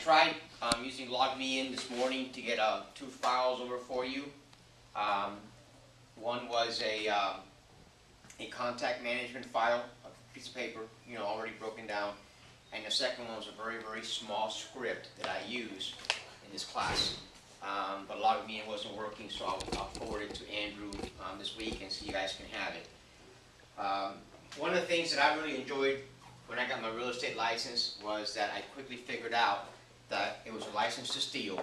tried using LogMeIn this morning to get two files over for you. One was a contact management file, a piece of paper, already broken down, and the second one was a very, very small script that I use in this class. But LogMeIn wasn't working, so I'll forward it to Andrew this week and so you guys can have it. One of the things that I really enjoyed when I got my real estate license was that I quickly figured out that it was a license to steal,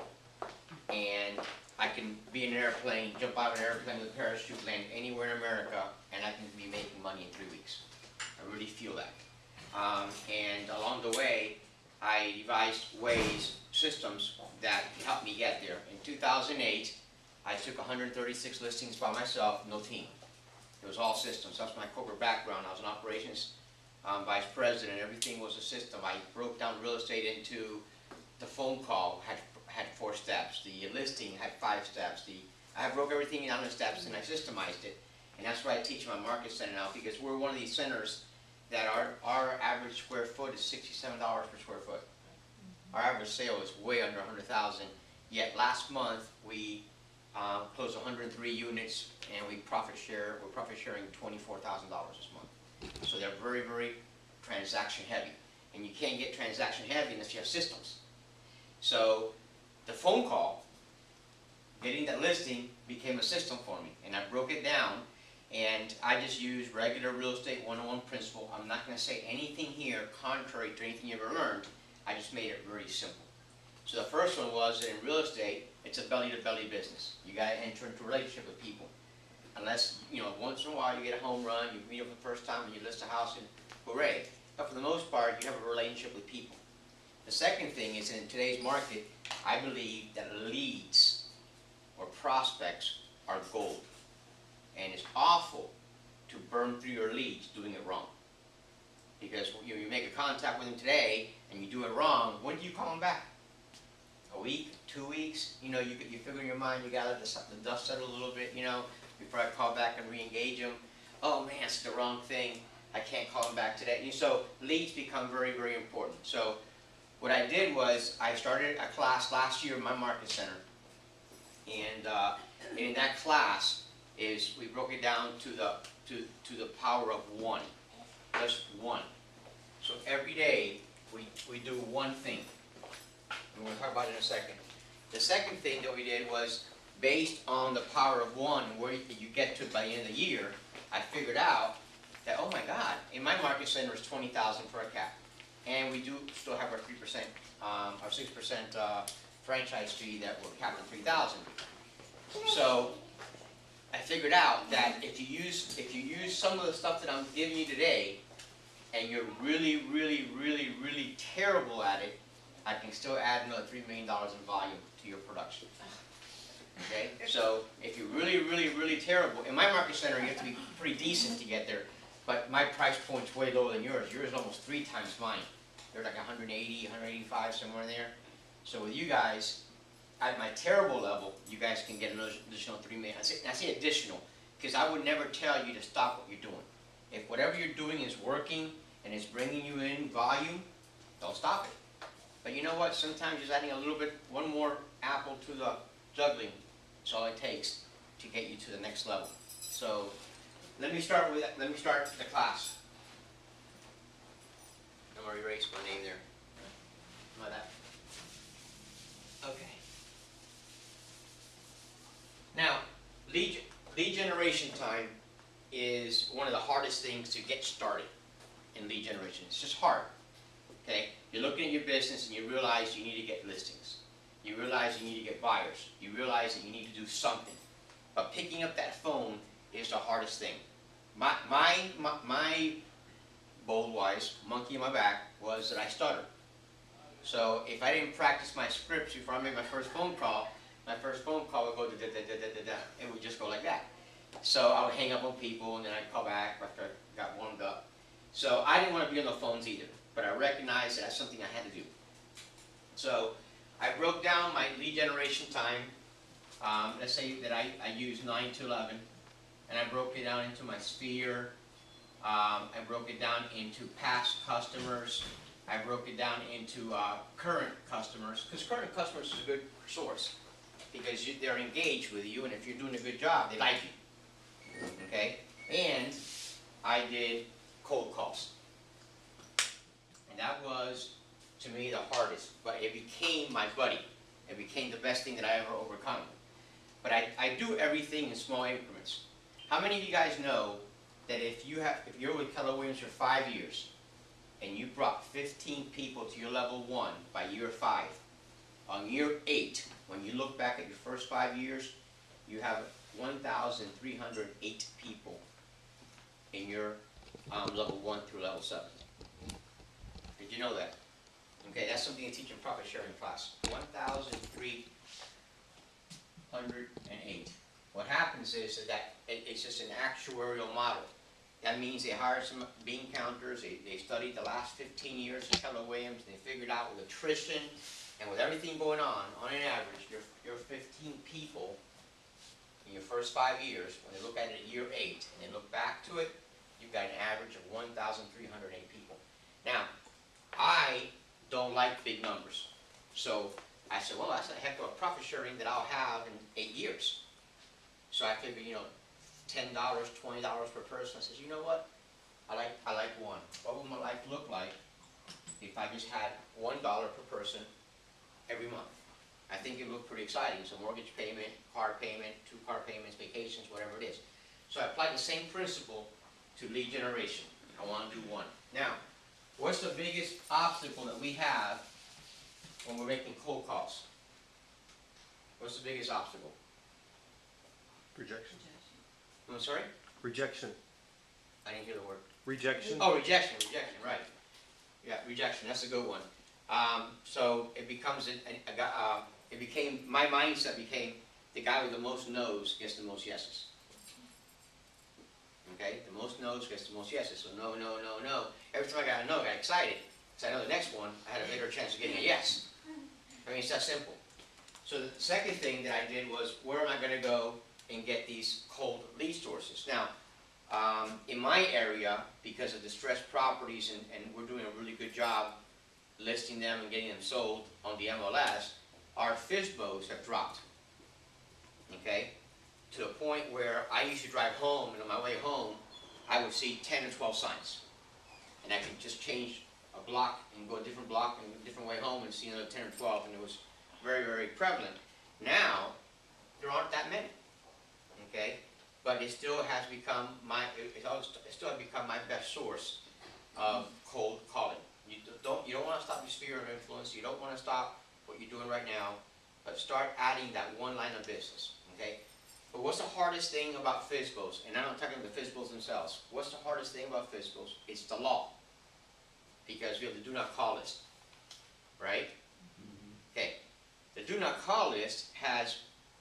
and I can be in an airplane, jump out of an airplane with a parachute, land anywhere in America, and I can be making money in 3 weeks. I really feel that. And along the way, I devised systems that helped me get there. In 2008, I took 136 listings by myself, no team. It was all systems. That's my corporate background. I was an operations vice president. Everything was a system. I broke down real estate into the phone call had 4 steps. The listing had 5 steps. I broke everything down in steps and I systemized it. And that's why I teach my market center now, because we're one of these centers that our average square foot is $67 per square foot. Our average sale is way under 100,000. Yet last month we closed 103 units and we're profit sharing $24,000 this month. So they're very, very transaction heavy. And you can't get transaction heavy unless you have systems. So the phone call, getting that listing, became a system for me. And I broke it down, and I just used regular real estate 101 principle. I'm not going to say anything here contrary to anything you ever learned. I just made it very simple. So the first one was that in real estate, it's a belly-to-belly business. You got to enter into a relationship with people. Unless, once in a while you get a home run, you meet them for the first time and you list a house and hooray. But for the most part, you have a relationship with people. The second thing is, in today's market, I believe that leads or prospects are gold. And it's awful to burn through your leads doing it wrong. Because you make a contact with them today and you do it wrong, when do you call them back? A week? 2 weeks? You figure in your mind you got to let the dust settle a little bit, before I call back and re-engage them. Oh man, it's the wrong thing. I can't call them back today. So leads become very, very important. So what I did was I started a class last year in my market center. And in that class we broke it down to the power of 1. Just 1. So every day we do one thing. And we're going to talk about it in a second. The second thing that we did was, based on the power of 1, where you get to by the end of the year, I figured out that, oh my God, in my market center is 20,000 per cap. And we do still have our 3%, our 6% franchise fee that we're capped at 3,000. So I figured out that if you use some of the stuff that I'm giving you today, and you're really, really, really, really terrible at it, I can still add another $3 million in volume to your production. Okay? So if you're really, really, really terrible, in my market center you have to be pretty decent to get there, but my price point's way lower than yours. Yours is almost 3 times mine. You're like 180, 185, somewhere in there. So with you guys, at my terrible level, you guys can get an additional $3 million. I say additional, because I would never tell you to stop what you're doing. If whatever you're doing is working and it's bringing you in volume, don't stop it. But you know what? Sometimes just adding a little bit, one more apple to the juggling, that's all it takes to get you to the next level. So let me start the class. I'm going to erase my name there. How about that? Okay. Now, lead generation time is one of the hardest things to get started in lead generation. It's just hard. Okay? You're looking at your business and you realize you need to get listings. You realize you need to get buyers. You realize that you need to do something. But picking up that phone is the hardest thing. My bold-wise monkey in my back was that I stuttered. So if I didn't practice my scripts before I made my first phone call would go da-da-da-da-da-da, it would just go like that. So I would hang up on people and then I'd call back after I got warmed up. So I didn't want to be on the phones either, but I recognized that that's something I had to do. So I broke down my lead generation time. Let's say that I used 9 to 11, and I broke it down into my sphere. I broke it down into past customers, I broke it down into current customers, because current customers is a good source, because they're engaged with you, and if you're doing a good job, they like you, okay? And I did cold calls. And that was, to me, the hardest, but it became my buddy. It became the best thing that I ever overcome. But I do everything in small increments. How many of you guys know that if you're with Keller Williams for 5 years, and you brought 15 people to your level 1 by year 5, on year 8, when you look back at your first 5 years, you have 1,308 people in your level 1 through level 7. Did you know that? Okay, that's something you teach in profit sharing class. 1,308. What happens is that it's just an actuarial model. That means they hired some bean counters, they studied the last 15 years of Keller Williams, and they figured out with attrition and with everything going on an average, your 15 people in your first 5 years, when they look at it at year 8, and they look back to it, you've got an average of 1,308 people. Now, I don't like big numbers. So I said, well, that's a heck of a profit sharing that I'll have in 8 years. So I figured, you know, $10, $20 per person. I said, you know what? I like one. What would my life look like if I just had $1 per person every month? I think it would look pretty exciting. So mortgage payment, car payment, 2 car payments, vacations, whatever it is. So I applied the same principle to lead generation. I want to do 1. Now, what's the biggest obstacle that we have when we're making cold calls? What's the biggest obstacle? Rejection. I'm sorry? Rejection. I didn't hear the word. Rejection. Oh, rejection, right. Yeah, rejection, that's a good one. So it becomes, it became, my mindset became, the guy with the most no's gets the most yeses. Okay, the most no's gets the most yeses, so no, no, no, no. Every time I got a no, I got excited, because I know the next one, I had a better chance of getting a yes. I mean, it's that simple. So the second thing that I did was, where am I going to go and get these cold lead sources? Now, in my area, because of distressed properties, and we're doing a really good job listing them and getting them sold on the MLS, our FSBOs have dropped, okay? To the point where I used to drive home, and on my way home, I would see 10 or 12 signs. And I could just change a block and go a different block and a different way home and see another 10 or 12, and it was very, very prevalent. Now, there aren't that many, okay? But it still has become it still has become my best source of cold calling. You don't want to stop your sphere of influence. You don't want to stop what you're doing right now, but start adding that one line of business, okay? But what's the hardest thing about FSBOs? And I'm not talking about the FSBOs themselves. What's the hardest thing about FSBOs? It's the law. Because we have the do not call list, right? Okay. The do not call list has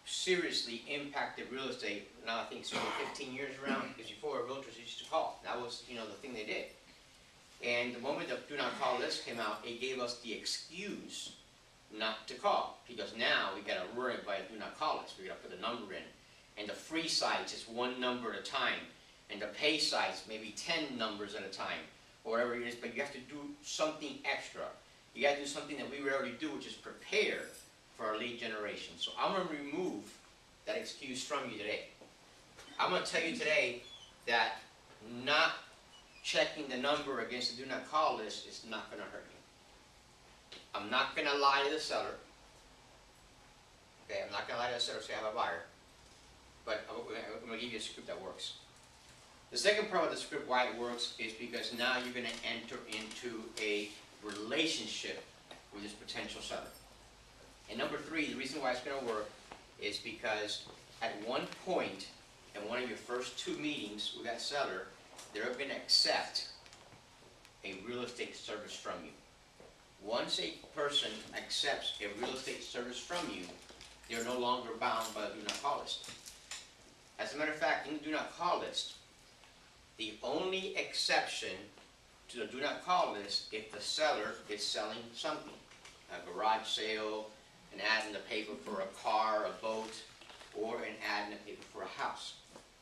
seriously impacted real estate. Now I think it's over 15 years around, because before realtors used to call. That was, you know, the thing they did. And the moment the do not call list came out, it gave us the excuse not to call. Because now we got to worry about a do not call list. We got to put the number in. And the free sites is 1 number at a time. And the pay sites maybe 10 numbers at a time, or whatever it is. But you have to do something extra. You got to do something that we rarely do, which is prepare for our lead generation. So I'm going to remove that excuse from you today. I'm going to tell you today that not checking the number against the do not call list is not going to hurt you. I'm not going to lie to the seller. Okay, I'm not going to lie to the seller say I have a buyer. But I'm going to give you a script that works. The second part of the script, why it works, is because now you're going to enter into a relationship with this potential seller. And number 3, the reason why it's going to work is because at one point in one of your first 2 meetings with that seller, they're going to accept a real estate service from you. Once a person accepts a real estate service from you, they're no longer bound by the do not call list. As a matter of fact, in the do not call list, the only exception to the do not call list if the seller is selling something, a garage sale, an ad in the paper for a car, a boat, or an ad in the paper for a house.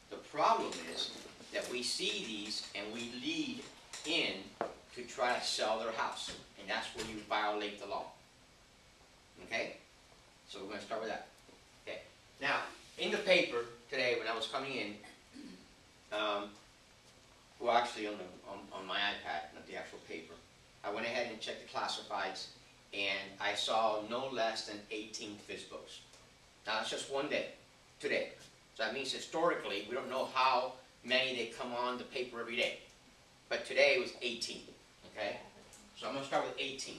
The problem is that we see these and we lead in to try to sell their house, and that's where you violate the law. Okay? So we're going to start with that. Okay. Now, in the paper today, when I was coming in, well, actually on my iPad, not the actual paper, I went ahead and checked the classifieds, and I saw no less than 18 FSBOs. Now, that's just one day, today. So that means historically, we don't know how many they come on the paper every day. But today was 18, okay? So I'm going to start with 18.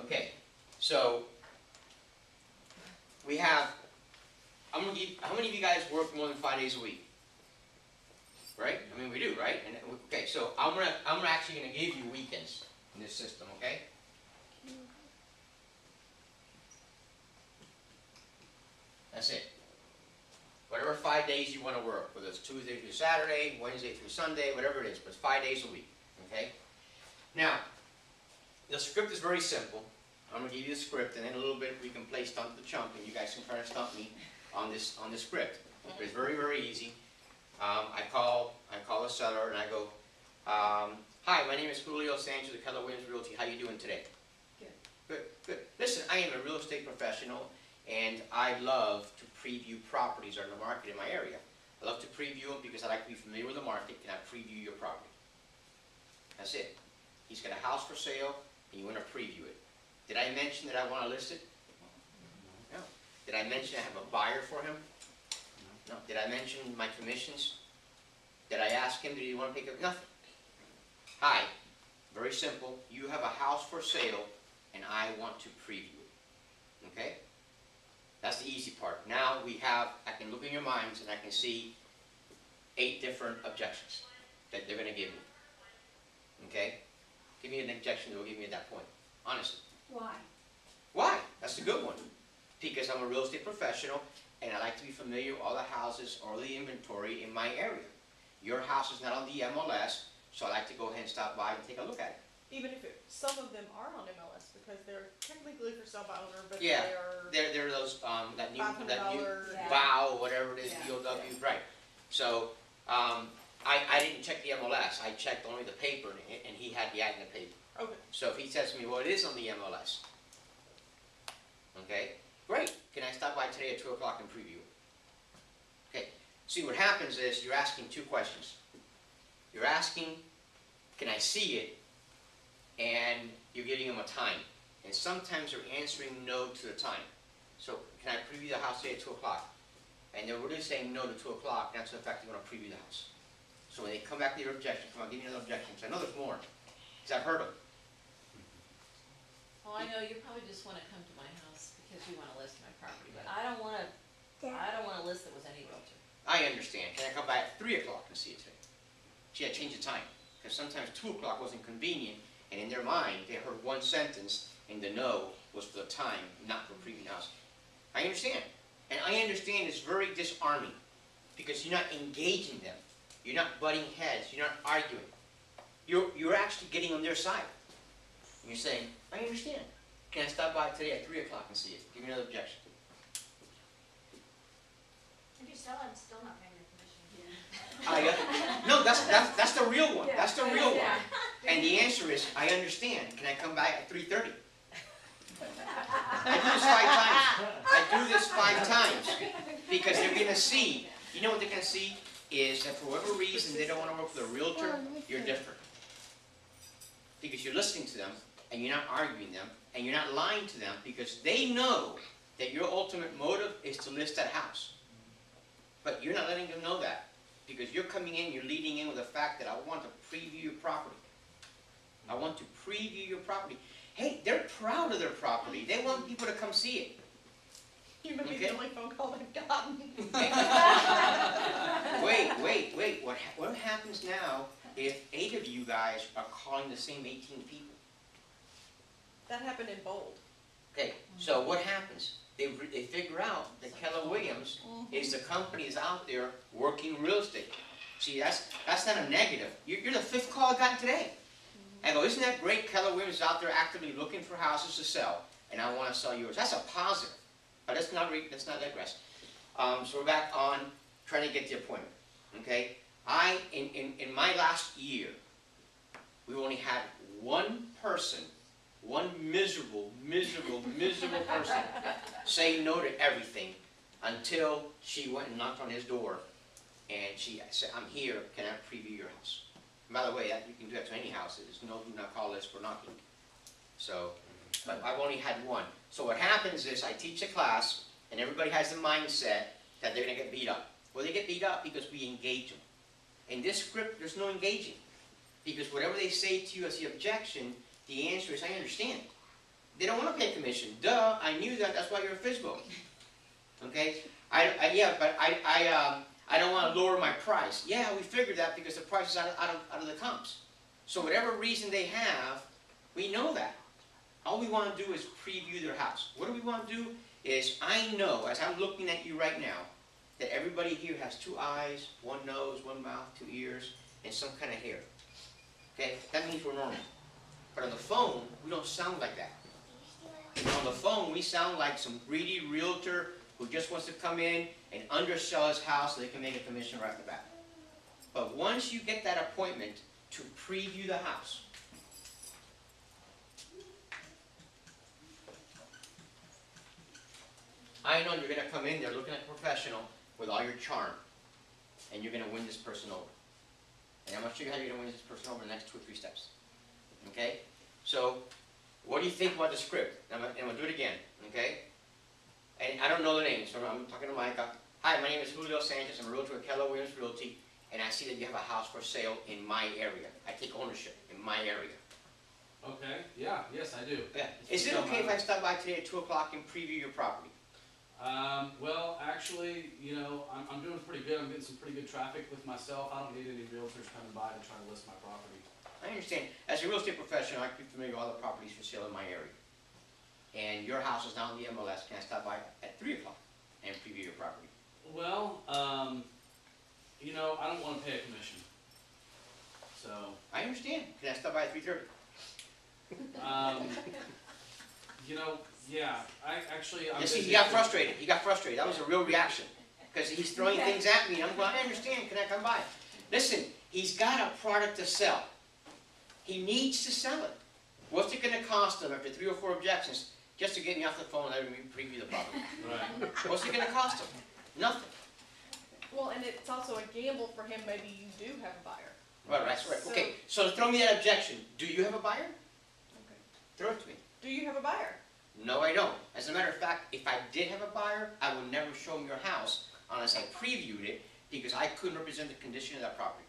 Okay, so we have, I'm going to give, how many of you guys work more than 5 days a week? Right? I mean, we do, right? And, okay, so I'm actually going to give you weekends in this system, okay? That's it. Whatever 5 days you want to work, whether it's Tuesday through Saturday, Wednesday through Sunday, whatever it is, but it's 5 days a week, okay? Now, the script is very simple. I'm going to give you the script, and in a little bit we can play Stump the Chump, and you guys can try to stump me on this script. But it's very, very easy. I call the seller, and I go, hi, my name is Julio Sanchez of Keller Williams Realty. How you doing today? Good. Good, good. Listen, I am a real estate professional, and I love to preview properties that are in the market in my area. I love to preview them because I like to be familiar with the market, and I preview your property. That's it. He's got a house for sale, and you want to preview it. Did I mention that I want to list it? No. Did I mention I have a buyer for him? No. Did I mention my commissions? Did I ask him, did he want to pick up? Nothing. Hi. Very simple. You have a house for sale, and I want to preview it. Okay? That's the easy part. Now I can look in your minds, and I can see 8 different objections that they're going to give me. Okay? Give me an objection they'll give me at that point. Honestly. Why? Why? That's a good one. Because I'm a real estate professional, and I like to be familiar with all the houses or the inventory in my area. Your house is not on the MLS, so I like to go ahead and stop by and take a look at it. Even if some of them are on MLS because they're technically for sale by owner, but Yeah, they are they're those that new $500, yeah. VOW, whatever it is, Yeah. VOW, right? So I didn't check the MLS. I checked only the paper, and he had the ad in the paper. okay. So if he says to me, well, it is on the MLS, okay, great. Can I stop by today at 2 o'clock and preview it? Okay. See, what happens is you're asking 2 questions. You're asking, can I see it? And you're giving them a time. And sometimes they're answering no to the time. So, can I preview the house today at 2 o'clock? And they're really saying no to 2 o'clock, that's the fact they want to preview the house. So when they come back to your objection, come on, give me another objection. Because I know there's more. Because I've heard them. Well, I know you probably just wanna come to my house because you wanna list my property, but I don't wanna list it with any realtor. I understand. Can I come by at 3 o'clock and see it today? Gee, I changed the time. Because sometimes 2 o'clock wasn't convenient, and in their mind, they heard one sentence, and the no was for the time, not for previewing the house. I understand. And I understand it's very disarming, because you're not engaging them. You're not butting heads. You're not arguing. You're actually getting on their side. And you're saying, I understand. Can I stop by today at 3 o'clock and see it? Give me another objection. If you sell it, I'm still not paying your commission. No, that's the real one. Yeah. That's the real Yeah. one. And the answer is, I understand. Can I come by at 3:30? I do this 5 times. Because they're going to see, you know what they're going to see? Is that for whatever reason they don't want to work with a realtor, you're different. Because you're listening to them, and you're not arguing them, and you're not lying to them, because they know that your ultimate motive is to list that house. But you're not letting them know that. Because you're coming in, you're leading in with the fact that I want to preview your property. I want to preview your property. Hey, they're proud of their property. They want people to come see it. You may be Okay. the only phone call they've gotten. Wait. What happens now if 8 of you guys are calling the same 18 people? That happened in Bold. Okay, so what happens? They figure out that Keller Williams is the company that's out there working real estate. See, that's not a negative. You're the 5th call I got today. I go, isn't that great? Keller Williams is out there actively looking for houses to sell, and I want to sell yours. That's a positive. But let's not digress. So we're back on trying to get the appointment. Okay, In my last year, we only had one person, one miserable person, say no to everything until she went and knocked on his door and she said, I'm here, can I preview your house? And by the way, you can do that to any house, there's no do not call list for knocking. So, but I've only had one. So what happens is I teach a class and everybody has the mindset that they're gonna get beat up. Well, they get beat up because we engage them. In this script, there's no engaging. Because whatever they say to you as the objection, the answer is, I understand. They don't want to pay commission. Duh, I knew that, that's why you're a FSBO. Okay? Yeah, but I don't want to lower my price. Yeah, we figured that because the price is out of the comps. So whatever reason they have, we know that. All we want to do is preview their house. What do we want to do is, I know, as I'm looking at you right now, that everybody here has 2 eyes, 1 nose, 1 mouth, 2 ears, and some kind of hair. Okay? That means we're normal. But on the phone, we don't sound like that. On the phone, we sound like some greedy realtor who just wants to come in and undersell his house so they can make a commission right off the bat. But once you get that appointment to preview the house, I know you're going to come in there looking like a professional with all your charm, and you're going to win this person over. And I'm going to show you how you're going to win this person over in the next 2 or 3 steps. Okay? So, what do you think about the script? And I'm going to do it again. Okay? And I don't know the name, so I'm talking to Micah. Hi, my name is Julio Sanchez. I'm a realtor at Keller Williams Realty, and I see that you have a house for sale in my area. I take ownership in my area. Okay, yeah, yes, I do. Yeah. Is it okay if I stop by today at 2 o'clock and preview your property? Well, actually, you know, I'm doing pretty good. I'm getting some pretty good traffic with myself. I don't need any realtors coming by to try to list my property. I understand. As a real estate professional, I'm familiar with all the properties for sale in my area. And your house is now on the MLS. Can I stop by at 3 o'clock and preview your property? Well, you know, I don't want to pay a commission. So, I understand. Can I stop by at 3:30? you know, yeah, I'm You see, busy. he got frustrated. He got frustrated. That was a real reaction. Because he's throwing things at me, and I'm going, I understand. Can I come by? Listen, he's got a product to sell. He needs to sell it. What's it going to cost him after 3 or 4 objections just to get me off the phone and let me preview the property? Right. What's it going to cost him? Nothing. Well, and it's also a gamble for him, maybe you do have a buyer. Right, that's right. So- Okay, so throw me that objection. Do you have a buyer? Okay. Throw it to me. Do you have a buyer? No, I don't. As a matter of fact, if I did have a buyer, I would never show him your house unless I previewed it because I couldn't represent the condition of that property.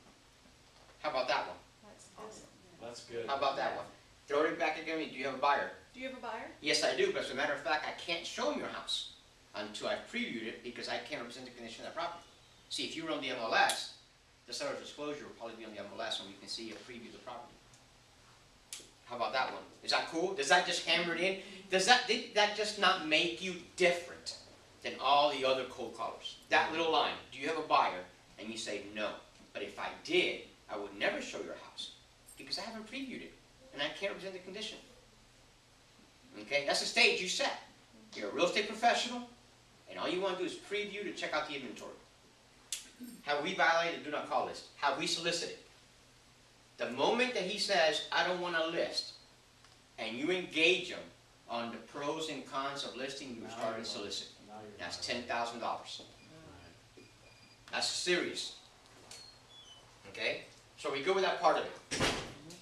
How about that one? That's awesome. That's good. How about that one? Throw it back again. Do you have a buyer? Do you have a buyer? Yes, I do, but as a matter of fact, I can't show him your house until I've previewed it because I can't represent the condition of that property. See, if you were on the MLS, the seller's disclosure will probably be on the MLS and we can see a preview of the property. How about that one? Is that cool? Does that just hammer it in? Did that just not make you different than all the other cold callers? That little line, do you have a buyer? And you say no. But if I did, I would never show your house because I haven't previewed it and I can't represent the condition. Okay, that's the stage you set. You're a real estate professional and all you want to do is preview to check out the inventory. Have we violated the do not call list? Have we solicited? The moment that he says, I don't want to list, and you engage him on the pros and cons of listing, you Now start you're to solicit. Now you're That's right. $10,000. Right. That's serious. Okay? So we go with that part of it.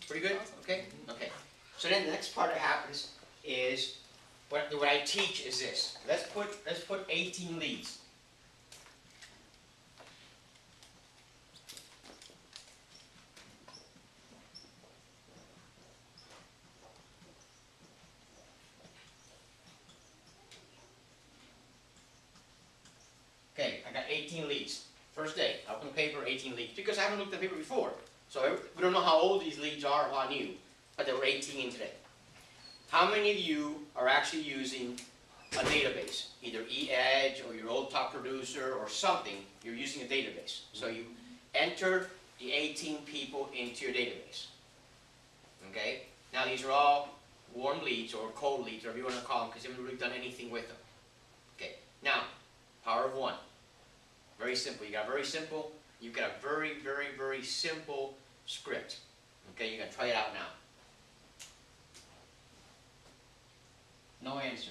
Pretty good? Okay? Okay. So then the next part that happens is, what I teach is this. Let's put 18 leads. Okay, I got 18 leads. First day, I open the paper, 18 leads. Because I haven't looked at the paper before. So we don't know how old these leads are or how new. But there were 18 today. How many of you are actually using a database? Either eEdge or your old top producer or something. You're using a database. So you enter the 18 people into your database. Okay? Now these are all warm leads or cold leads, whatever you want to call them, because you haven't really done anything with them. Okay. Now, power of one. Very simple. You got a very simple You've got a very, very, very simple script. Okay, you're gonna try it out now. No answer.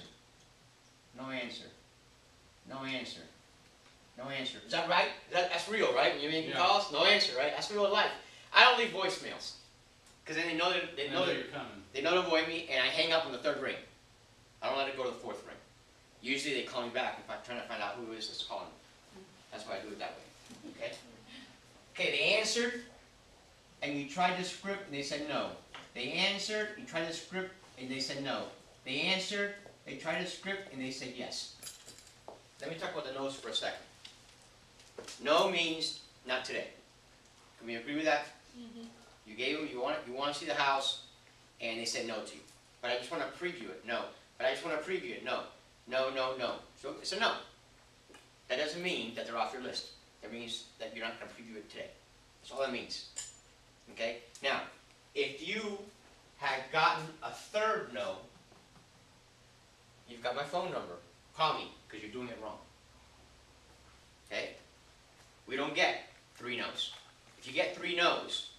No answer. No answer. No answer. Is that right? That's real, right? When you're making calls, no answer, right? That's real life. I don't leave voicemails because then they know you're coming. they know to avoid me, and I hang up on the third ring. I don't let it go to the fourth ring. Usually they call me back if I'm trying to find out who it is that's calling me. That's why I do it that way. Okay. Okay. They answered, and you tried the script, and they said no. They answered, you tried the script, and they said no. They answered, they tried the script, and they said yes. Let me talk about the no's for a second. No means not today. Can we agree with that? Mm-hmm. You gave them, you want to see the house, and they said no to you. But I just want to preview it. No. But I just want to preview it. No. No, no, no. So it's a no. That doesn't mean that they're off your list. That means that you're not going to preview it today. That's all that means. Okay? Now, if you had gotten a third no, you've got my phone number. Call me, because you're doing it wrong. Okay? We don't get 3 no's. If you get 3 no's,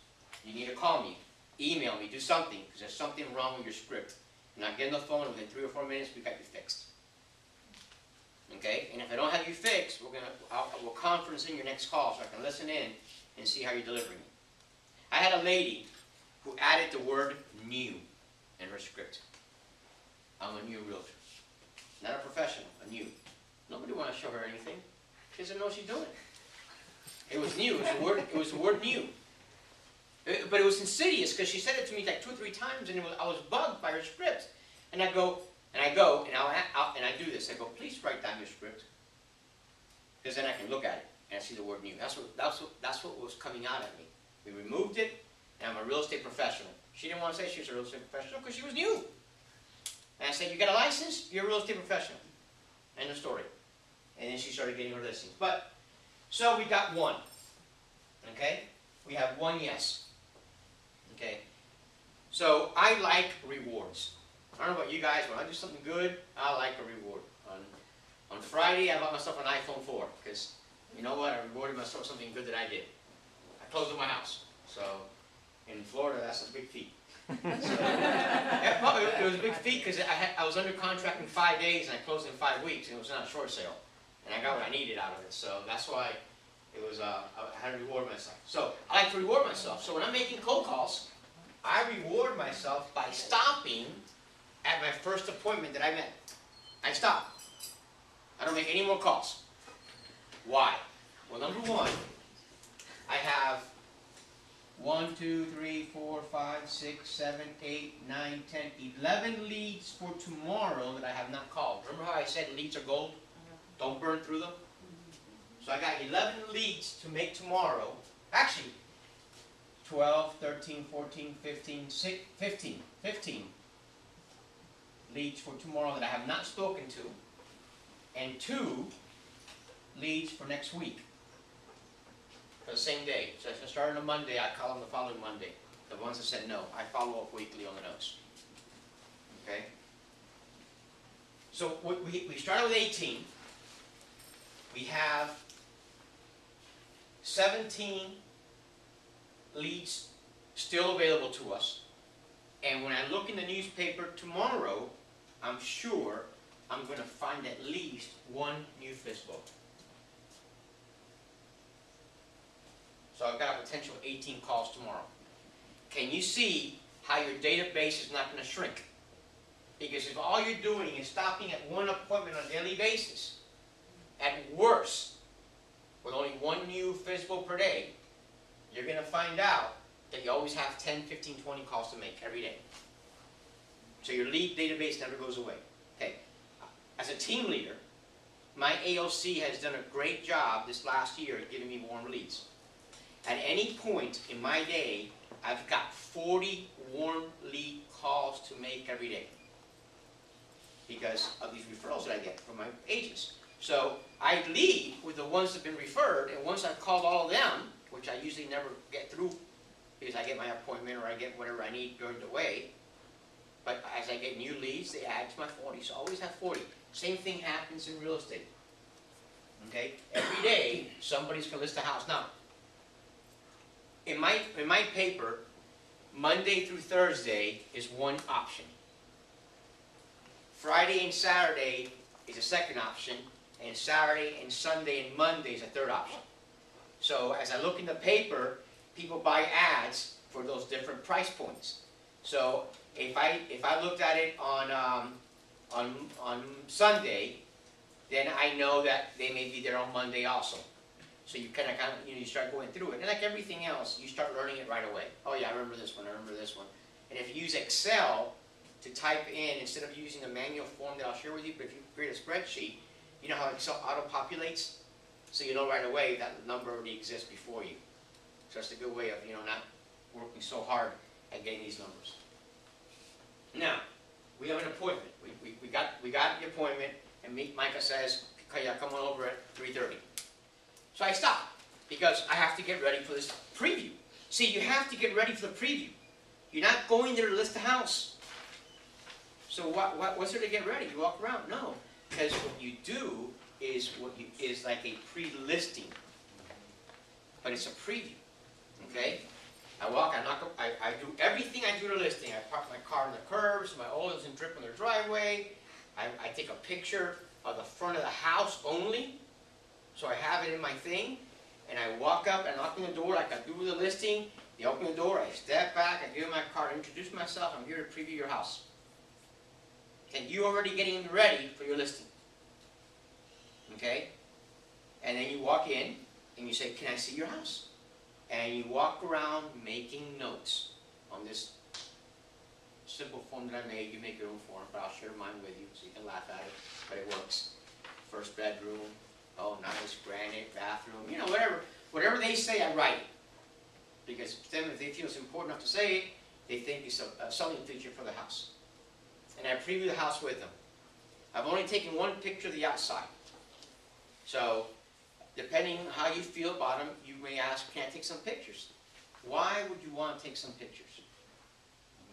you need to call me, email me, do something, because there's something wrong with your script. You're not getting the phone within 3 or 4 minutes, we got you fixed. Okay? And if I don't have you fixed, we'll conference in your next call so I can listen in and see how you're delivering it. I had a lady who added the word new in her script. I'm a new realtor. Not a professional, a new. Nobody wanted to show her anything. She doesn't know what she's doing. It was new. It was the word new. But it was insidious because she said it to me like 2 or 3 times, and I was bugged by her script. And I go, and I do this. I go, please write down your script, because then I can look at it and I see the word new. That's what was coming out at me. We removed it, and I'm a real estate professional. She didn't want to say she was a real estate professional because she was new. And I said, you got a license? You're a real estate professional. End of story. And then she started getting her listings. But, so we got 1. Okay? We have 1 yes. Okay? So, I like rewards. I don't know about you guys, when I do something good, I like a reward. On Friday, I bought myself an iPhone 4, because, you know what, I rewarded myself with something good that I did. I closed on my house. So, in Florida, that's a big feat. So, it was a big feat because I was under contract in 5 days and I closed in 5 weeks, and it was not a short sale. And I got what I needed out of it. So that's why it was, I had to reward myself. So I like to reward myself. So when I'm making cold calls, I reward myself by stopping at my first appointment that I met. I stop. I don't make any more calls. Why? Well, number 1, I have 1, 2, 3, 4, 5, 6, 7, 8, 9, 10, 11 leads for tomorrow that I have not called. Remember how I said leads are gold? Don't burn through them? So I got 11 leads to make tomorrow. Actually, 12, 13, 14, 15, 15 leads for tomorrow that I have not spoken to, and 2 leads for next week. For the same day. So if I start on a Monday, I call them the following Monday. The ones that said no, I follow up weekly on the no's. Okay? So we started with 18. We have 17 leads still available to us. And when I look in the newspaper tomorrow, I'm sure I'm going to find at least 1 new FSBO. So I've got a potential 18 calls tomorrow. Can you see how your database is not going to shrink? Because if all you're doing is stopping at 1 appointment on a daily basis, at worst, with only 1 new FSBO per day, you're going to find out that you always have 10, 15, 20 calls to make every day. So your lead database never goes away. Okay. As a team leader, my AOC has done a great job this last year at giving me warm leads. At any point in my day, I've got 40 warm lead calls to make every day because of these referrals that I get from my agents. So I lead with the ones that have been referred, and once I've called all of them, which I usually never get through because I get my appointment or I get whatever I need during the way, but as I get new leads, they add to my 40. So I always have 40. Same thing happens in real estate. Okay? Every day, somebody's going to list a house. Now, in my paper, Monday through Thursday is one option. Friday and Saturday is a second option, and Saturday and Sunday and Monday is a third option. So as I look in the paper, people buy ads for those different price points. So if I looked at it on Sunday, then I know that they may be there on Monday also. So you kind of, you start going through it. And like everything else, you start learning it right away. Oh yeah, I remember this one, I remember this one. And if you use Excel to type in, instead of using the manual form that I'll share with you, but if you create a spreadsheet, you know how Excel auto-populates? So you know right away that number already exists before you. So that's a good way of, not working so hard at getting these numbers. Now, we have an appointment. We got the appointment, and Micah says, "Okay, come on over at 3:30. So I stop, because I have to get ready for this preview. See, you have to get ready for the preview. You're not going there to list the house. So what's there to get ready? You walk around? No, because what you do is like a pre-listing, but it's a preview. Okay? I walk, I do everything I do to listing. I park my car on the curbs, my oil doesn't drip on their driveway. I take a picture of the front of the house only, so I have it in my thing, and I walk up and knock on the door like I do with the listing. They open the door, I step back, I give them my card, introduce myself, I'm here to preview your house. And you already getting ready for your listing. Okay? And then you walk in, and you say, "Can I see your house?" And you walk around making notes on this simple form that I made. You make your own form, but I'll share mine with you so you can laugh at it, but it works. First bedroom, oh nice, granite, bathroom, whatever they say, I write it. Because then if they feel it's important enough to say it, they think it's a selling feature for the house. And I preview the house with them. I've only taken one picture of the outside. So, depending on how you feel about them, you may ask, "Can I take some pictures?" Why would you want to take some pictures?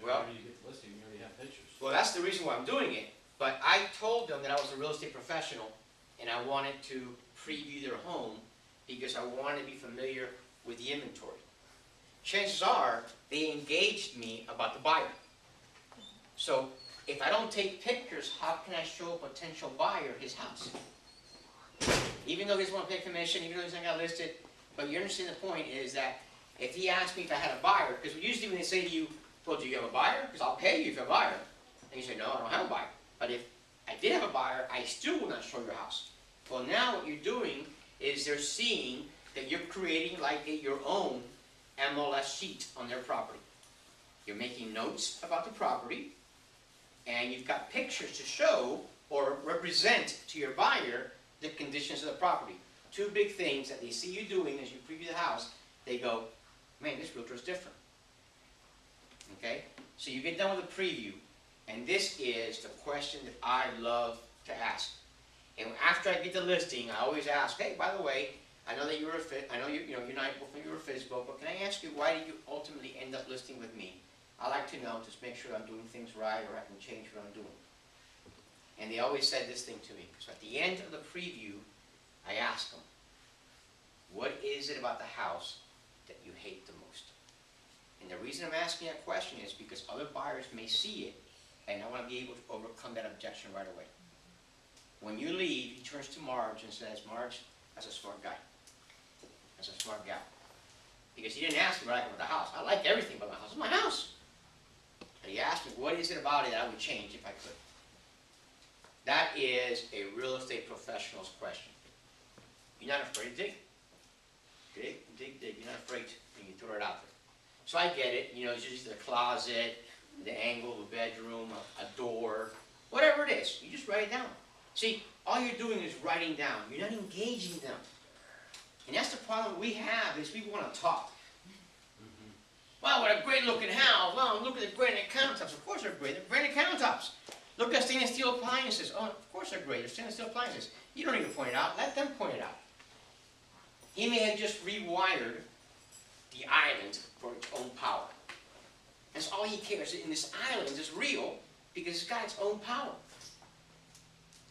Well, Whenever you get the listing, you already have pictures. Well, that's the reason why I'm doing it. But I told them that I was a real estate professional, and I wanted to preview their home because I wanted to be familiar with the inventory. Chances are, they engaged me about the buyer. So, if I don't take pictures, how can I show a potential buyer his house? Even though he doesn't want to pay commission, even though he's not got listed, but you understand the point is that if he asked me if I had a buyer, because usually when they say to you, "Well, do you have a buyer? Because I'll pay you if you have a buyer." And you say, "No, I don't have a buyer." But if I did have a buyer, I still will not show your house. Well, now what you're doing is they're seeing that you're creating like your own MLS sheet on their property. You're making notes about the property, and you've got pictures to show or represent to your buyer the conditions of the property. Two big things that they see you doing as you preview the house, they go, "Man, this realtor is different." Okay? So you get done with the preview, and this is the question that I love to ask. And after I get the listing, I always ask, "Hey, by the way, I know that you're a you're not you're a FSBO, but can I ask you why did you ultimately end up listing with me? I like to know, just make sure I'm doing things right, or I can change what I'm doing." And they always said this thing to me. So at the end of the preview, I ask them, "What is it about the house that you hate the most?" And the reason I'm asking that question is because other buyers may see it, and I want to be able to overcome that objection right away. When you leave, he turns to Marge and says, "Marge, that's a smart guy. That's a smart gal." Because he didn't ask me what I like about the house. I like everything about my house. It's my house. But he asked me, what is it about it that I would change if I could? That is a real estate professional's question. You're not afraid to dig. Dig, dig, dig. You're not afraid to, and you throw it out there. So I get it. It's usually the closet, the angle of the bedroom, a door, whatever it is. You just write it down. See, all you're doing is writing down. You're not engaging them. And that's the problem we have, is we want to talk. Wow, what a great looking house. Wow, look at the granite countertops. Of course they're great. They're granite countertops. Look at stainless steel appliances. Oh, of course they're great. They're stainless steel appliances. You don't need to point it out. Let them point it out. He may have just rewired the island for its own power. That's all he cares. And this island is real because it's got its own power.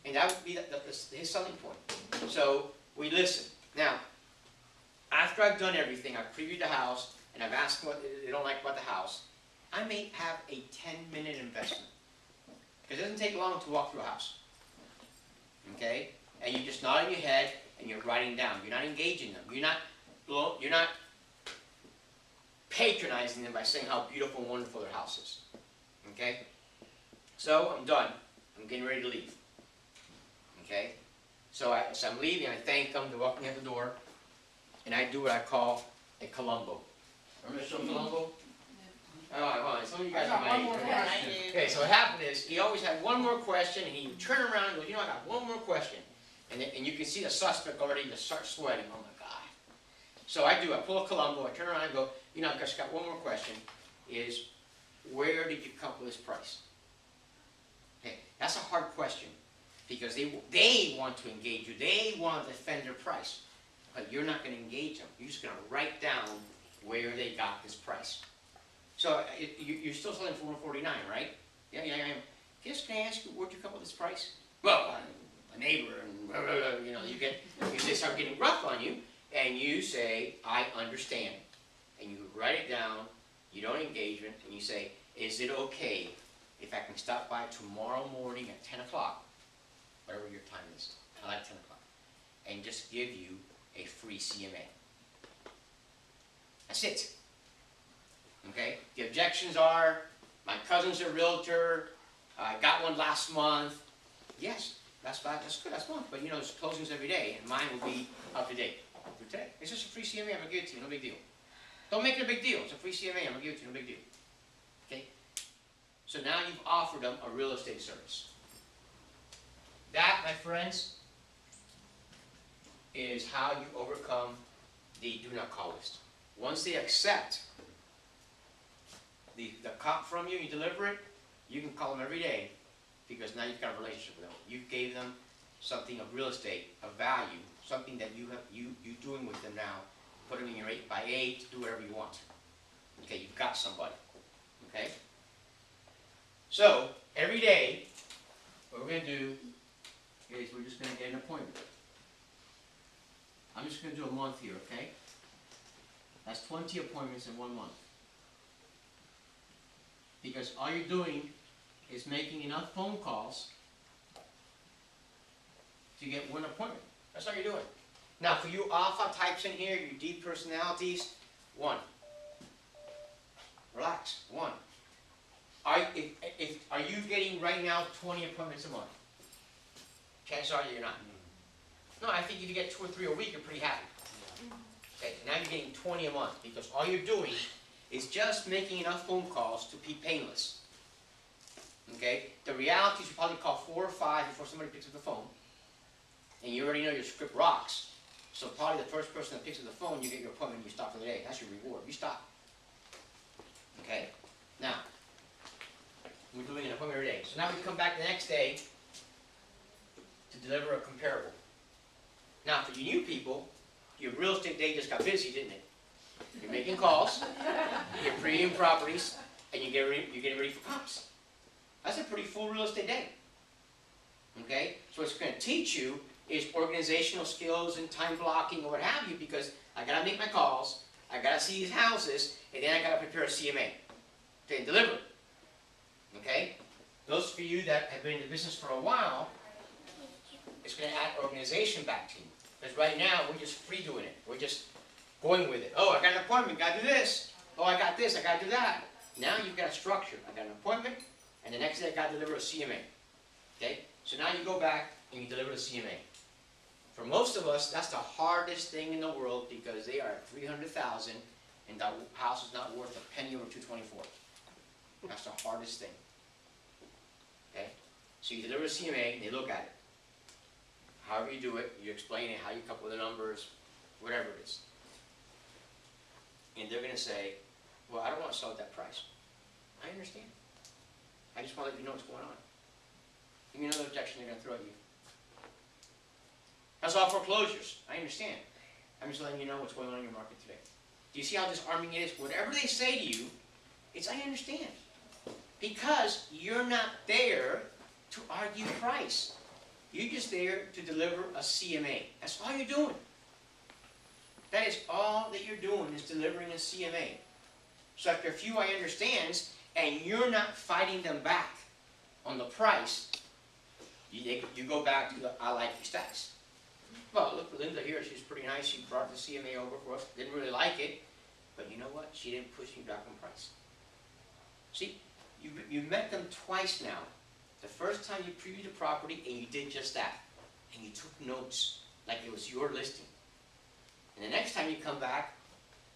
And that would be his selling point. So we listen. Now, after I've done everything, I've previewed the house, and I've asked them what they don't like about the house, I may have a 10-minute investment. Because it doesn't take long to walk through a house. Okay? And you just nod your head and you're writing down. You're not engaging them. You're not patronizing them by saying how beautiful and wonderful their house is. Okay? So I'm done. I'm getting ready to leave. Okay? So I'm leaving. I thank them. They're walking out the door. And I do what I call a Columbo. Remember the show Columbo? Oh, well, some of you guys are my age. Okay, so what happened is, he always had one more question, and he would turn around and go, you know, I got one more question. And you can see the suspect already just start sweating. Oh, my God. So I pull a Columbo, I turn around and go, you know, I've just got one more question, is where did you come up with this price? Okay, that's a hard question, because they want to engage you. They want to defend their price. But you're not going to engage them. You're just going to write down where they got this price. So you're still selling for $149, right? Yeah, I am. Just can I ask you, where'd you come up with this price? Well, a neighbor, and blah, blah, blah, you know, they start getting rough on you, and you say, I understand. And you write it down, you don't engage it, and you say, is it okay if I can stop by tomorrow morning at 10 o'clock, whatever your time is, I like 10 o'clock, and just give you a free CMA. That's it. Okay? The objections are, my cousin's a realtor, I got one last month. Yes, that's good, that's month, but you know, there's closings every day, and mine will be up to date for today. It's just a free CMA, I'm going to give it to you, no big deal. Don't make it a big deal, it's a free CMA, I'm going to give it to you, no big deal. Okay? So now you've offered them a real estate service. That, my friends, is how you overcome the do not call list. Once they accept the cop from you, you deliver it, you can call them every day, because now you've got a relationship with them. You gave them something of real estate, of value, something that you're doing with them now. Put them in your 8x8, do whatever you want. Okay, you've got somebody. Okay? So, every day, what we're going to do is we're just going to get an appointment. I'm just going to do a month here, okay? That's 20 appointments in 1 month. Because all you're doing is making enough phone calls to get one appointment. That's all you're doing. Now, for you alpha types in here, you deep personalities, 1. Relax, 1. Are you getting right now 20 appointments a month? Chances are you're not. No, I think if you get 2 or 3 a week, you're pretty happy. Okay, now you're getting 20 a month, because all you're doing is just making enough phone calls to be painless. Okay? The reality is you probably call 4 or 5 before somebody picks up the phone. And you already know your script rocks. So probably the first person that picks up the phone, you get your appointment and you stop for the day. That's your reward. You stop. Okay? Now, we're doing an appointment every day. So now we come back the next day to deliver a comparable. Now, for you new people, your real estate day just got busy, didn't it? You're making calls, you're premium properties, and you're getting ready for comps. That's a pretty full real estate day. Okay? So what it's going to teach you is organizational skills and time blocking or what have you, because I got to make my calls, I got to see these houses, and then I got to prepare a CMA to deliver. Okay? Those of you that have been in the business for a while, it's going to add organization back to you. Because right now, we're just free doing it. We're just going with it. Oh, I got an appointment, got to do this. Oh, I got this, I got to do that. Now you've got a structure. I got an appointment, and the next day I got to deliver a CMA. Okay? So now you go back and you deliver the CMA. For most of us, that's the hardest thing in the world, because they are at $300,000 and the house is not worth a penny over $224. That's the hardest thing. Okay? So you deliver a CMA and they look at it. However you do it, you explain it, how you come up with the numbers, whatever it is. And they're going to say, well, I don't want to sell at that price. I understand. I just want to let you know what's going on. Give me another objection they're going to throw at you. That's all foreclosures. I understand. I'm just letting you know what's going on in your market today. Do you see how disarming it is? Whatever they say to you, it's I understand. Because you're not there to argue price. You're just there to deliver a CMA. That's all you're doing. That is all that you're doing, is delivering a CMA. So after a few I understands, and you're not fighting them back on the price, you go back to the I like your status. Well, look, Linda here, she's pretty nice. She brought the CMA over for us. Didn't really like it, but you know what? She didn't push me back on price. See, you met them twice now. The first time you previewed the property, and you did just that, and you took notes like it was your listing. And the next time you come back,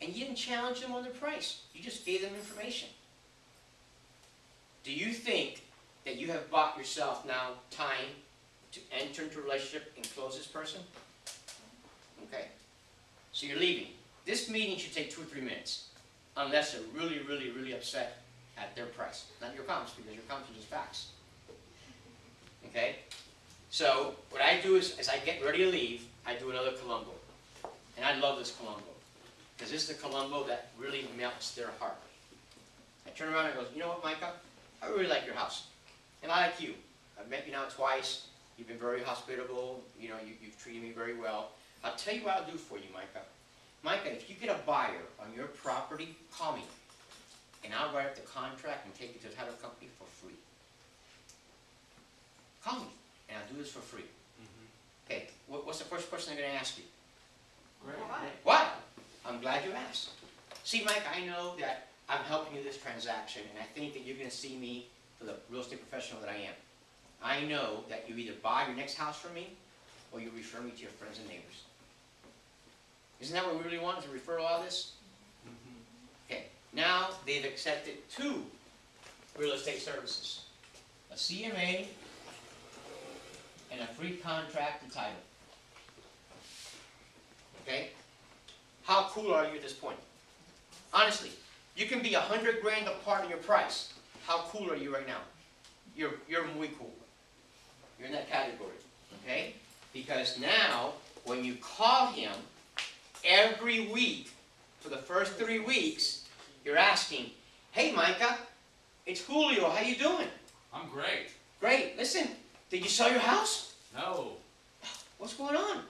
and you didn't challenge them on their price. You just gave them information. Do you think that you have bought yourself now time to enter into a relationship and close this person? Okay. So you're leaving. This meeting should take 2 or 3 minutes, unless they're really, really, really upset at their price. Not your comments, because your comments are just facts. Okay? So what I do is, as I get ready to leave, I do another Columbo. And I love this Columbo, because this is the Columbo that really melts their heart. I turn around and goes, you know what, Micah? I really like your house. And I like you. I've met you now twice. You've been very hospitable. You know, you've treated me very well. I'll tell you what I'll do for you, Micah. Micah, if you get a buyer on your property, call me. And I'll write up the contract and take it to the title company for free. Call me, and I'll do this for free. Okay, what's the first question I'm going to ask you? Why? I'm glad you asked. See, Mike, I know that I'm helping you this transaction, and I think that you're going to see me for the real estate professional that I am. I know that you either buy your next house from me, or you refer me to your friends and neighbors. Isn't that what we really want, to refer all this? Okay, now they've accepted 2 real estate services. A CMA and a free contract and title. Okay? How cool are you at this point? Honestly, you can be 100 grand apart in your price. How cool are you right now? You're muy cool. You're in that category. Okay? Because now, when you call him every week for the first 3 weeks, you're asking, hey Micah, it's Julio, how you doing? I'm great. Great. Listen, did you sell your house? No, What's going on?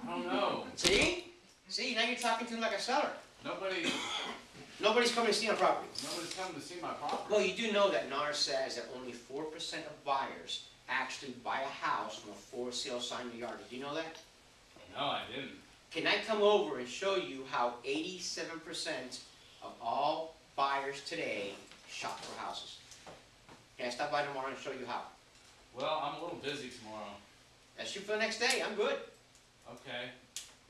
I don't know. See? See, now you're talking to him like a seller. Nobody's Nobody's coming to see our property. coming to see my property. Well, you do know that NAR says that only 4% of buyers actually buy a house from a for sale sign in the yard. Did you know that? No, I didn't. Can I come over and show you how 87% of all buyers today shop for houses? Can I stop by tomorrow and show you how? Well, I'm a little busy tomorrow. Let's shoot for the next day. I'm good. Okay.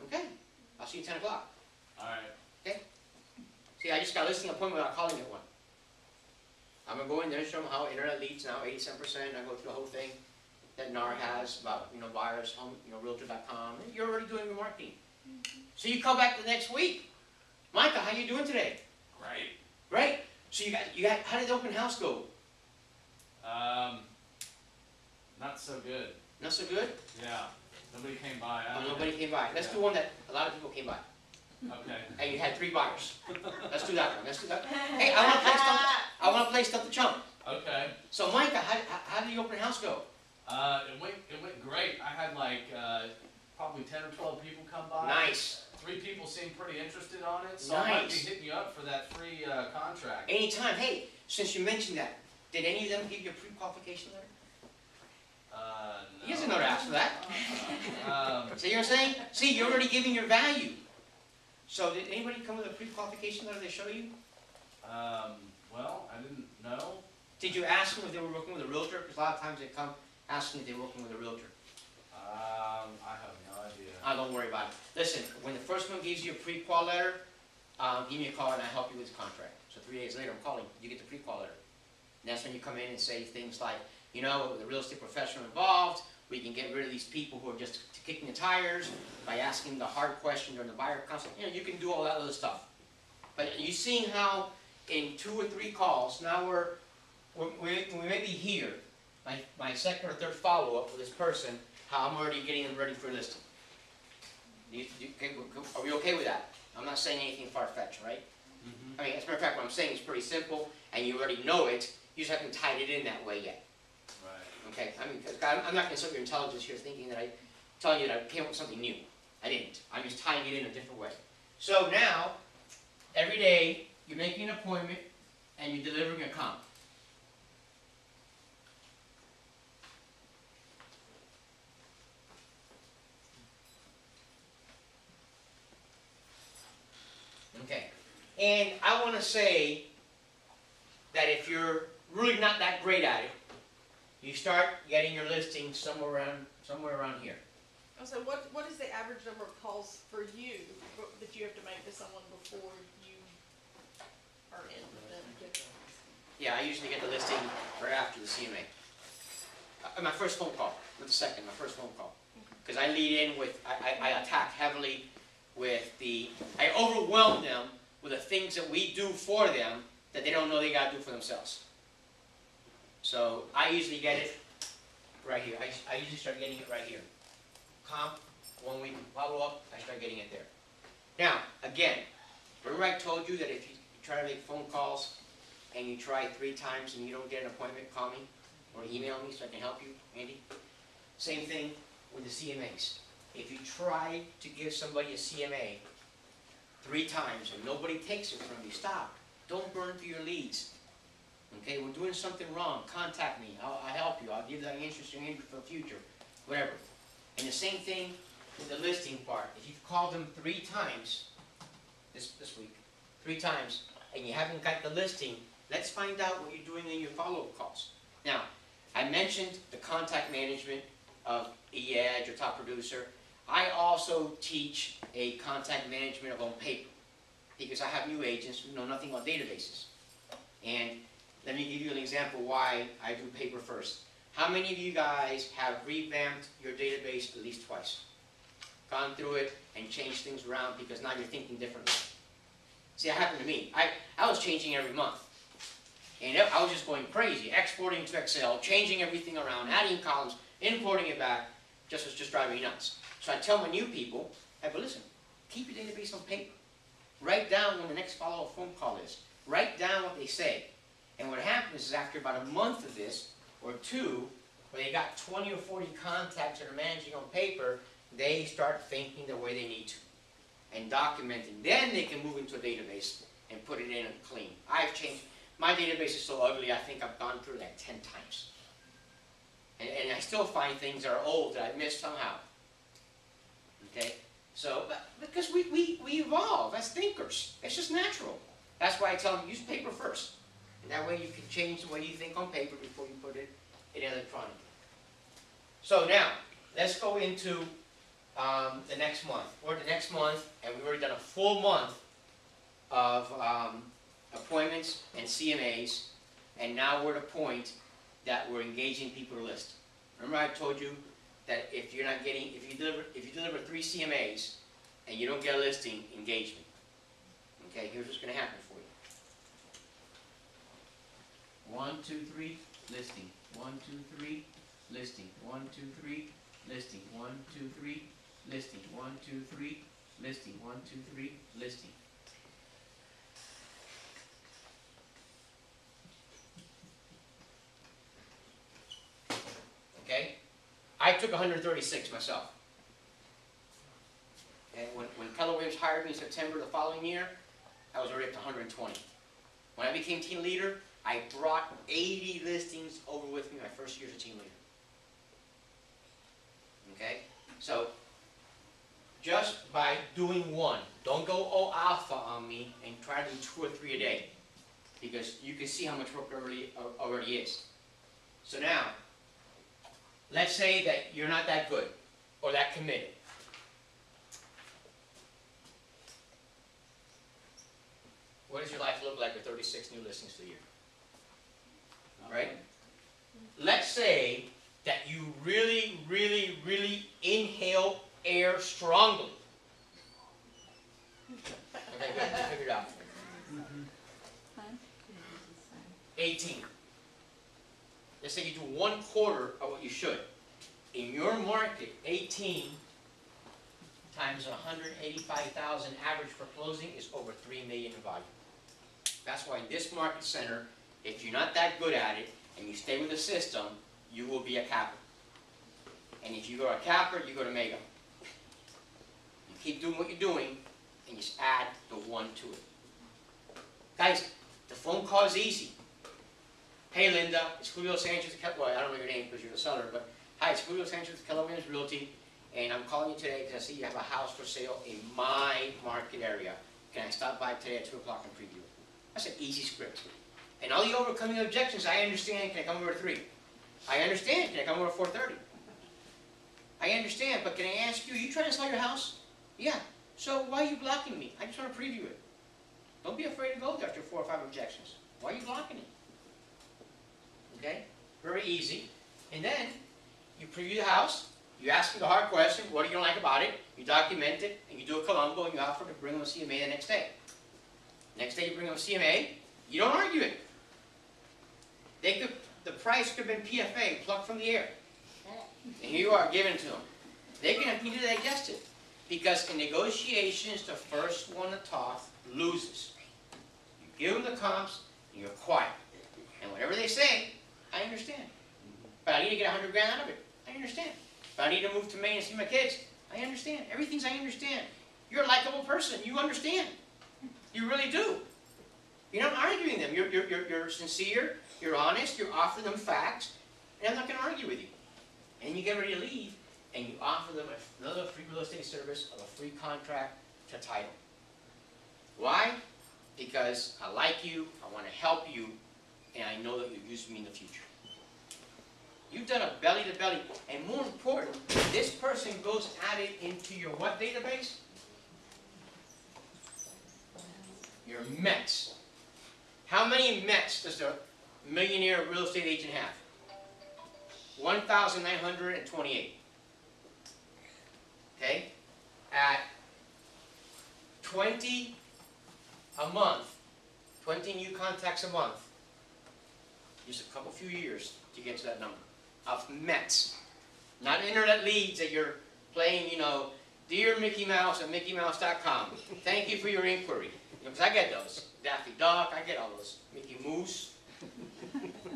Okay. I'll see you at 10 o'clock. All right. Okay? See, I just got a listing appointment without calling it one. I'm going to go in there and show them how internet leads now, 87%. I go through the whole thing that NAR has about, buyers, home, realtor.com. You're already doing your marketing. So you come back the next week. Micah, how you doing today? Great. Great. So you got, how did the open house go? Not so good. Not so good? Yeah. Nobody came by. Oh, nobody came by. Let's do one that a lot of people came by. Okay. And you had 3 buyers. Let's do that one. Let's do that. Hey, I want to play Stuff the Chump. Okay. So Micah, how did the open house go? It went great. I had like probably 10 or 12 people come by. Nice. 3 people seemed pretty interested on it, so I might be Nice. hitting you up for that free contract. Anytime. Hey, since you mentioned that, did any of them give you a pre-qualification letter? No. He doesn't know to ask for that. See what I'm saying? See, you're already giving your value. So did anybody come with a pre-qualification letter they show you? Well, I didn't know. Did you ask them if they were working with a realtor? Because a lot of times they come asking if they're working with a realtor. I have no idea. Don't worry about it. Listen, when the first one gives you a pre-qual letter, give me a call and I'll help you with the contract. So 3 days later, I'm calling, you get the pre-qual letter. And that's when you come in and say things like, the real estate professional involved, we can get rid of these people who are just kicking the tires by asking the hard question during the buyer consult. You can do all that other stuff. But you seeing how in 2 or 3 calls, now we may be here, my second or third follow-up with this person, how I'm already getting them ready for listing. Are we okay with that? I'm not saying anything far-fetched, right? Mm-hmm. I mean, as a matter of fact, what I'm saying is pretty simple, and you already know it, you just haven't tied it in that way yet. Right. Okay, I mean, 'cause I'm not going to insult your intelligence here thinking that telling you that I came up with something new. I didn't. I'm just tying it in a different way. So now, every day, you're making an appointment and you're delivering a comp. Okay, and I want to say that if you're really not that great at it, you start getting your listing somewhere around here. So what is the average number of calls for you that you have to make to someone before you are in with them? Yeah, I usually get the listing right after the CMA. My first phone call, not the second, my first phone call. Because I lead in with, I attack heavily with I overwhelm them with the things that we do for them that they don't know they gotta do for themselves. So I usually get it right here. I usually start getting it right here. Comp, 1 week follow up, I start getting it there. Now, again, remember I told you that if you try to make phone calls and you try 3 times and you don't get an appointment, call me or email me so I can help you, Andy? Same thing with the CMAs. If you try to give somebody a CMA 3 times and nobody takes it from you, stop. Don't burn through your leads. Okay, we're doing something wrong. Contact me. I'll help you. I'll give you that interesting info for the future. Whatever. And the same thing with the listing part. If you've called them 3 times this week, 3 times, and you haven't got the listing, let's find out what you're doing in your follow-up calls. Now, I mentioned the contact management of EADGE, your top producer. I also teach a contact management of on paper because I have new agents who know nothing about databases. And let me give you an example why I do paper first. How many of you guys have revamped your database at least twice? Gone through it and changed things around because now you're thinking differently. See, that happened to me. I was changing every month. And I was just going crazy, exporting to Excel, changing everything around, adding columns, importing it back, was just driving me nuts. So I tell my new people, hey, but listen, keep your database on paper. Write down when the next follow-up phone call is. Write down what they say. And what happens is after about a month of this, or 2, where they got 20 or 40 contacts that are managing on paper, they start thinking the way they need to and documenting. Then they can move into a database and put it in and clean. I've changed. My database is so ugly, I think I've gone through that 10 times. And I still find things that are old that I missed somehow. Okay? So, because we evolve as thinkers. It's just natural. That's why I tell them, use paper first. And that way you can change the way you think on paper before you put it in electronic. So now, let's go into the next month. We're the next month, and we've already done a full month of appointments and CMAs, and now we're at a point that we're engaging people to list. Remember I told you that if you're not getting, if you deliver 3 CMAs and you don't get a listing, engage me. Okay, here's what's going to happen for you. 1, 2, 3, listing. 1, 2, 3, listing. 1, 2, 3, listing. 1, 2, 3, listing. 1, 2, 3, listing. 1, 2, 3, listing. Okay? I took 136 myself. And when Keller Williams hired me in September the following year, I was already up to 120. When I became team leader, I brought 80 listings over with me my first year as a team leader. Okay? So, just by doing 1, don't go all alpha on me and try to do 2 or 3 a day. Because you can see how much work already is. So now, let's say that you're not that good or that committed. What does your life look like with 36 new listings a year? Right? Let's say that you really, really, really inhale air strongly. Okay, good. Figure it out. 18. Let's say you do 1/4 of what you should. In your market, 18 times 185,000 average for closing is over $3 million in value. That's why in this market center, if you're not that good at it and you stay with the system, you will be a capper. And if you go to a capper, you go to mega. You keep doing what you're doing and just add the 1 to it. Guys, the phone call is easy. Hey Linda, it's Julio Sanchez, well, I don't know your name because you're the seller, but hi, it's Julio Sanchez, Keller Williams Realty, and I'm calling you today because I see you have a house for sale in my market area. Can I stop by today at 2 o'clock and preview it? That's an easy script. And all the overcoming objections, I understand, can I come over at 3? I understand, can I come over at 4:30? I understand, but can I ask you, are you trying to sell your house? Yeah. So why are you blocking me? I just want to preview it. Don't be afraid to go there after 4 or 5 objections. Why are you blocking it? Okay? Very easy. And then, you preview the house, you ask me the hard question, what do you like about it? You document it, and you do a Columbo, and you offer to bring them a CMA the next day. Next day you bring them a CMA, you don't argue it. The price could have been PFA, plucked from the air. And here you are, giving it to them. They're going to need to digest it. Because in negotiations, the first one to talk loses. You give them the comps, and you're quiet. And whatever they say, I understand. But I need to get 100 grand out of it. I understand. But I need to move to Maine and see my kids. I understand. Everything's I understand. You're a likable person. You understand. You really do. You're not arguing them. You're sincere. You're honest. You're offering them facts. And I'm not going to argue with you. And you get ready to leave, and you offer them another free real estate service of a free contract to title. Why? Because I like you, I want to help you, and I know that you'll use me in the future. You've done a belly-to-belly, and more important, this person goes added into your what database? Your METs. How many METs does a millionaire real estate agent have? 1,928. Okay? At 20 a month, 20 new contacts a month, just a few years to get to that number of METs. Not internet leads that you're playing, you know, Dear Mickey Mouse at MickeyMouse.com. Thank you for your inquiry. Because I get those. Daffy Duck, I get all those. Mickey Mouse.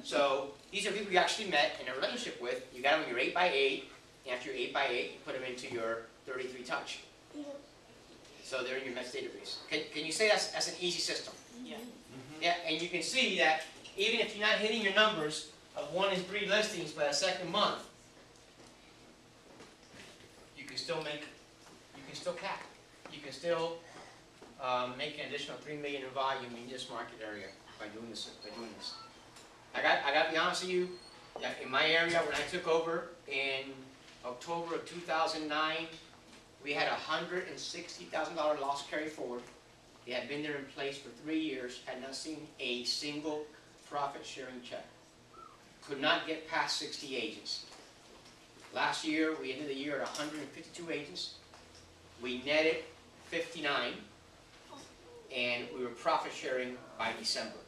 So these are people you actually met in a relationship with. You got them in your 8x8. And after your 8x8, you put them into your 33 touch. So they're in your METs database. Can you say that's an easy system? Yeah. Yeah, and you can see that even if you're not hitting your numbers of 1 in 3 listings by the second month, you can still cap. You can still make an additional $3 million in volume in this market area by doing this. I got to be honest with you. In my area, when I took over in October of 2009, we had a $160,000 loss carry forward. They had been there in place for 3 years, had not seen a single profit-sharing check. Could not get past 60 agents. Last year, we ended the year at 152 agents. We netted 59, and we were profit-sharing by December.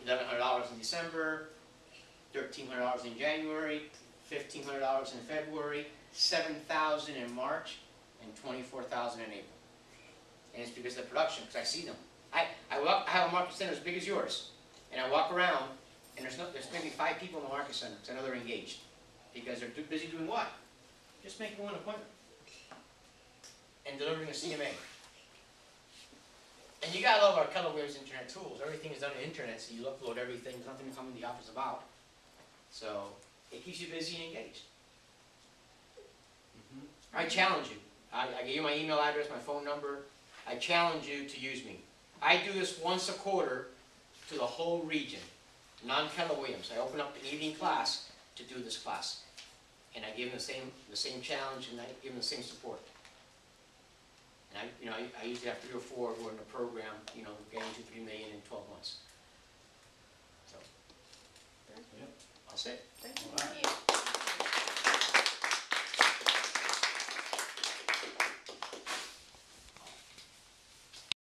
$1,100 in December, $1,300 in January, $1,500 in February, $7,000 in March, and $24,000 in April. And it's because of the production, because I see them. I have a market center as big as yours, and I walk around, and there's maybe 5 people in the market center, because I know they're engaged. Because they're too busy doing what? Just making one appointment. And delivering a CMA. And you gotta love our Keller Williams internet tools. Everything is done on the internet, so you upload everything. There's nothing to come in the office about. So it keeps you busy and engaged. I challenge you. I gave you my email address, my phone number. I challenge you to use me. I do this once a quarter to the whole region, non-Keller Williams. I open up an evening class to do this class. And I give them the same challenge, and I give them the same support. And I usually have 3 or 4 who are in the program, getting to $3 million in 12 months.